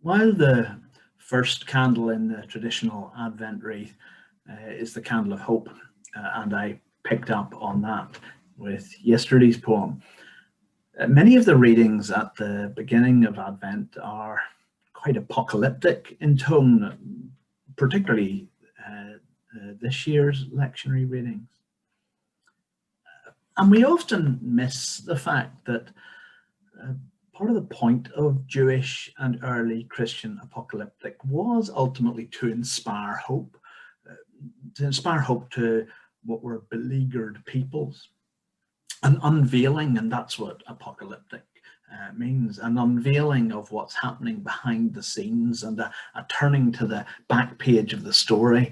While the first candle in the traditional Advent wreath is the candle of hope, and I picked up on that with yesterday's poem, many of the readings at the beginning of Advent are quite apocalyptic in tone, particularly this year's lectionary readings. And we often miss the fact that part of the point of Jewish and early Christian apocalyptic was ultimately to inspire hope to what were beleaguered peoples. An unveiling, and that's what apocalyptic means, an unveiling of what's happening behind the scenes, and a turning to the back page of the story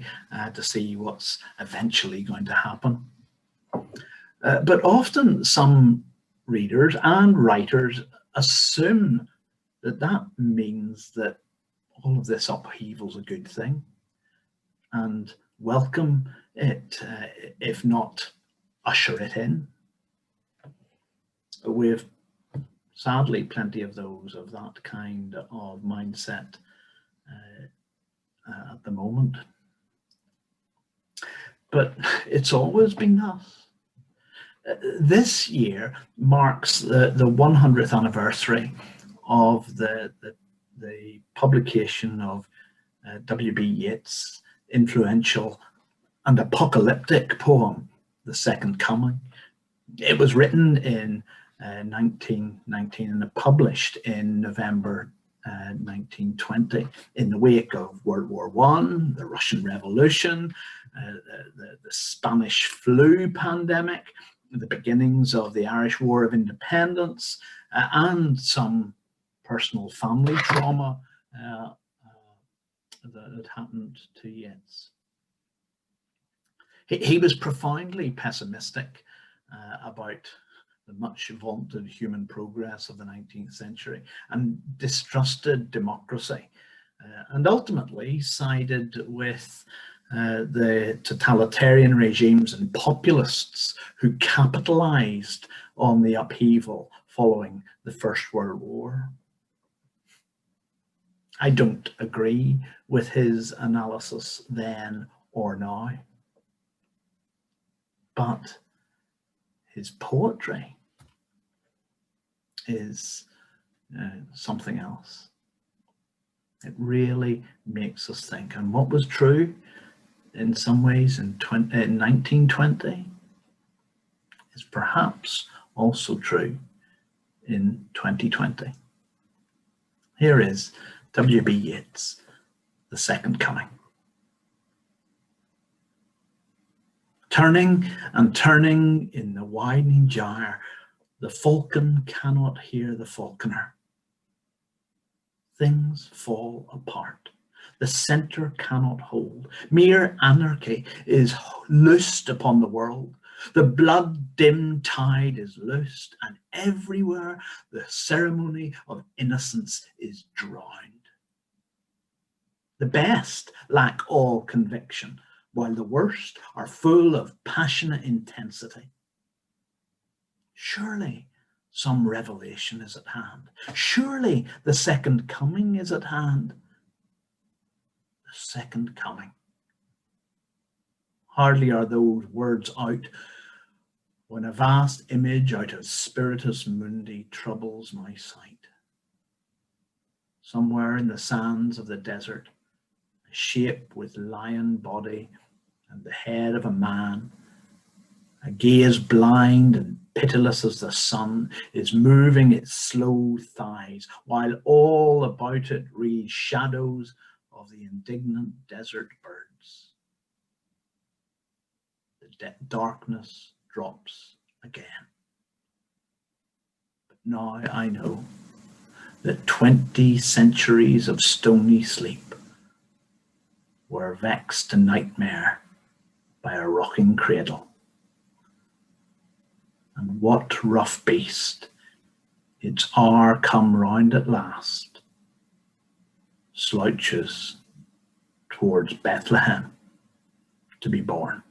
to see what's eventually going to happen. But often some readers and writers assume that that means that all of this upheaval is a good thing and welcome it, if not usher it in. We have sadly plenty of those of that kind of mindset at the moment. But it's always been thus. This year marks the 100th anniversary of the publication of W.B. Yeats' influential and apocalyptic poem, The Second Coming. It was written in 1919 and published in November 1920 in the wake of World War I, the Russian Revolution, the Spanish flu pandemic, the beginnings of the Irish War of Independence, and some personal family trauma that had happened to Yeats. He was profoundly pessimistic about the much vaunted human progress of the 19th century and distrusted democracy, and ultimately sided with the totalitarian regimes and populists who capitalized on the upheaval following the First World War. I don't agree with his analysis then or now, but his poetry is something else. It really makes us think. And what was true in some ways in 1920 is perhaps also true in 2020. Here is W.B. Yeats' The Second Coming. Turning and turning in the widening gyre, the falcon cannot hear the falconer. Things fall apart. The centre cannot hold. Mere anarchy is loosed upon the world. The blood-dimmed tide is loosed, and everywhere the ceremony of innocence is drowned. The best lack all conviction, while the worst are full of passionate intensity. Surely some revelation is at hand. Surely the second coming is at hand. The second coming. Hardly are those words out when a vast image out of Spiritus Mundi troubles my sight. Somewhere in the sands of the desert, a shape with lion body and the head of a man, a gaze blind and pitiless as the sun, is moving its slow thighs, while all about it read shadows of the indignant desert birds. The darkness drops again. But now I know that 20 centuries of stony sleep were vexed to nightmare by a rocking cradle. And what rough beast, its hour come round at last, slouches towards Bethlehem to be born.